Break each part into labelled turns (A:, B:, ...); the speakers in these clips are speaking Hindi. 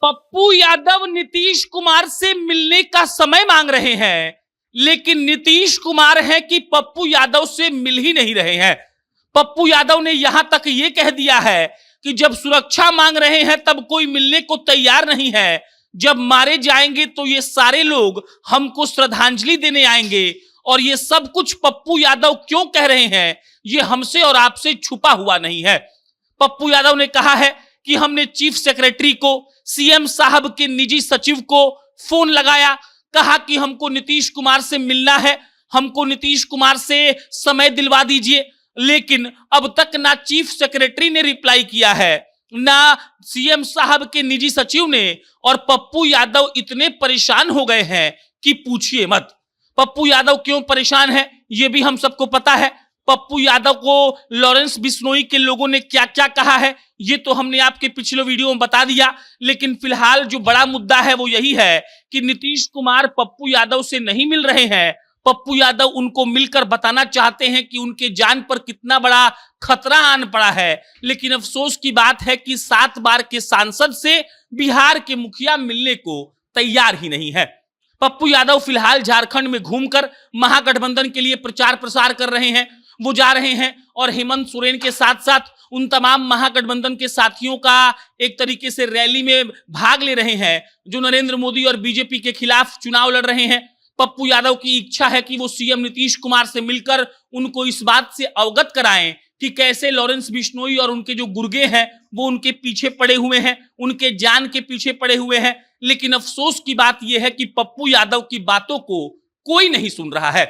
A: पप्पू यादव नीतीश कुमार से मिलने का समय मांग रहे हैं, लेकिन नीतीश कुमार हैं कि पप्पू यादव से मिल ही नहीं रहे हैं। पप्पू यादव ने यहां तक यह कह दिया है कि जब सुरक्षा मांग रहे हैं तब कोई मिलने को तैयार नहीं है, जब मारे जाएंगे तो ये सारे लोग हमको श्रद्धांजलि देने आएंगे। और ये सब कुछ पप्पू यादव क्यों कह रहे हैं, ये हमसे और आपसे छुपा हुआ नहीं है। पप्पू यादव ने कहा है कि हमने चीफ सेक्रेटरी को, सीएम साहब के निजी सचिव को फोन लगाया, कहा कि हमको नीतीश कुमार से मिलना है, हमको नीतीश कुमार से समय दिलवा दीजिए। लेकिन अब तक ना चीफ सेक्रेटरी ने रिप्लाई किया है, ना सीएम साहब के निजी सचिव ने। और पप्पू यादव इतने परेशान हो गए हैं कि पूछिए मत। पप्पू यादव क्यों परेशान है यह भी हम सबको पता है। पप्पू यादव को लॉरेंस बिश्नोई के लोगों ने क्या क्या कहा है ये तो हमने आपके पिछले वीडियो में बता दिया। लेकिन फिलहाल जो बड़ा मुद्दा है वो यही है कि नीतीश कुमार पप्पू यादव से नहीं मिल रहे हैं। पप्पू यादव उनको मिलकर बताना चाहते हैं कि उनके जान पर कितना बड़ा खतरा आन पड़ा है। लेकिन अफसोस की बात है कि 7 बार के सांसद से बिहार के मुखिया मिलने को तैयार ही नहीं है। पप्पू यादव फिलहाल झारखंड में घूमकर महागठबंधन के लिए प्रचार प्रसार कर रहे हैं। वो जा रहे हैं और हेमंत सोरेन के साथ साथ उन तमाम महागठबंधन के साथियों का एक तरीके से रैली में भाग ले रहे हैं जो नरेंद्र मोदी और बीजेपी के खिलाफ चुनाव लड़ रहे हैं। पप्पू यादव की इच्छा है कि वो सीएम नीतीश कुमार से मिलकर उनको इस बात से अवगत कराएं कि कैसे लॉरेंस बिश्नोई और उनके जो गुर्गे हैं वो उनके पीछे पड़े हुए हैं, उनके जान के पीछे पड़े हुए हैं। लेकिन अफसोस की बात यह है कि पप्पू यादव की बातों को कोई नहीं सुन रहा है।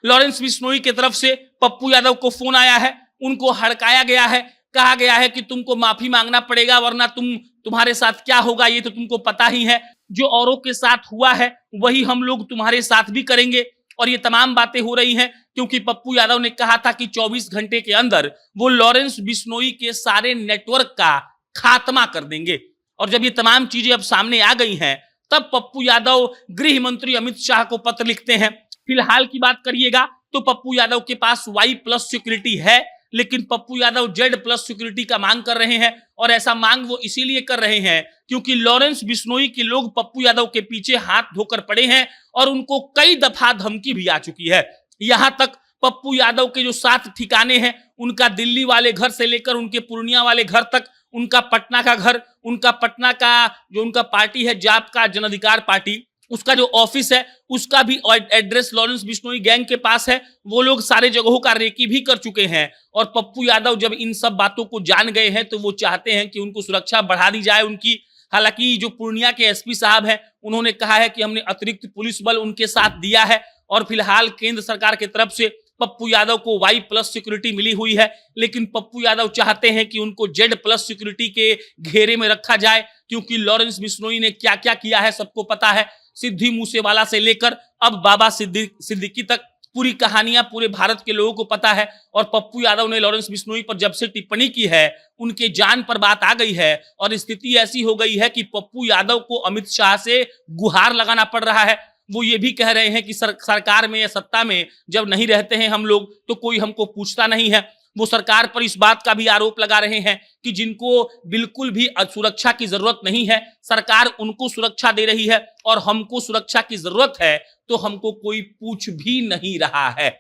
A: लॉरेंस बिश्नोई की तरफ से पप्पू यादव को फोन आया है, उनको हड़काया गया है, कहा गया है कि तुमको माफी मांगना पड़ेगा वरना तुम्हारे साथ क्या होगा ये तो तुमको पता ही है। जो औरों के साथ हुआ है वही हम लोग तुम्हारे साथ भी करेंगे। और ये तमाम बातें हो रही हैं क्योंकि पप्पू यादव ने कहा था कि 24 घंटे के अंदर वो लॉरेंस बिश्नोई के सारे नेटवर्क का खात्मा कर देंगे। और जब ये तमाम चीजें अब सामने आ गई हैं तब पप्पू यादव गृह मंत्री अमित शाह को पत्र लिखते हैं। फिलहाल की बात करिएगा तो पप्पू यादव के पास Y+ सिक्योरिटी है, लेकिन पप्पू यादव Z+ सिक्योरिटी का मांग कर रहे हैं। और ऐसा मांग वो इसीलिए कर रहे हैं क्योंकि लॉरेंस बिश्नोई के लोग पप्पू यादव के पीछे हाथ धोकर पड़े हैं और उनको कई दफा धमकी भी आ चुकी है। यहां तक पप्पू यादव के जो 7 ठिकाने हैं, उनका दिल्ली वाले घर से लेकर उनके पूर्णिया वाले घर तक, उनका पटना का घर, उनका पटना का जो उनका पार्टी है जाप का जन अधिकार पार्टी, उसका जो ऑफिस है उसका भी एड्रेस लॉरेंस बिश्नोई गैंग के पास है। वो लोग सारे जगहों का रेकी भी कर चुके हैं। और पप्पू यादव जब इन सब बातों को जान गए हैं तो वो चाहते हैं कि उनको सुरक्षा बढ़ा दी जाए उनकी। हालांकि जो पूर्णिया के एसपी साहब हैं उन्होंने कहा है कि हमने अतिरिक्त पुलिस बल उनके साथ दिया है। और फिलहाल केंद्र सरकार की तरफ से पप्पू यादव को Y+ सिक्योरिटी मिली हुई है। लेकिन पप्पू यादव चाहते हैं कि उनको Z+ सिक्योरिटी के घेरे में रखा जाए क्योंकि लॉरेंस बिश्नोई ने क्या क्या किया है सबको पता है। सिद्धि मूसेवाला से लेकर अब बाबा सिद्दीकी तक पूरी कहानियां पूरे भारत के लोगों को पता है। और पप्पू यादव ने लॉरेंस बिश्नोई पर जब से टिप्पणी की है उनके जान पर बात आ गई है। और स्थिति ऐसी हो गई है कि पप्पू यादव को अमित शाह से गुहार लगाना पड़ रहा है। वो ये भी कह रहे हैं कि सरकार में या सत्ता में जब नहीं रहते हैं हम लोग तो कोई हमको पूछता नहीं है। वो सरकार पर इस बात का भी आरोप लगा रहे हैं कि जिनको बिल्कुल भी सुरक्षा की जरूरत नहीं है सरकार उनको सुरक्षा दे रही है और हमको सुरक्षा की जरूरत है तो हमको कोई पूछ भी नहीं रहा है।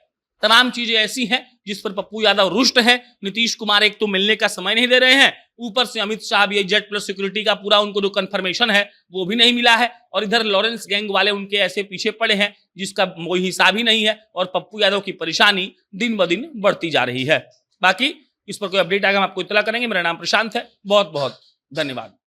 A: तमाम चीजें ऐसी हैं जिस पर पप्पू यादव रुष्ट है। नीतीश कुमार एक तो मिलने का समय नहीं दे रहे हैं, ऊपर से अमित शाह भी Z+ सिक्योरिटी का पूरा उनको जो कंफर्मेशन है वो भी नहीं मिला है। और इधर लॉरेंस गैंग वाले उनके ऐसे पीछे पड़े हैं जिसका कोई हिसाब ही नहीं है। और पप्पू यादव की परेशानी दिन ब दिन बढ़ती जा रही है। बाकी इस पर कोई अपडेट आएगा हम आपको इत्तला करेंगे। मेरा नाम प्रशांत है। बहुत बहुत धन्यवाद।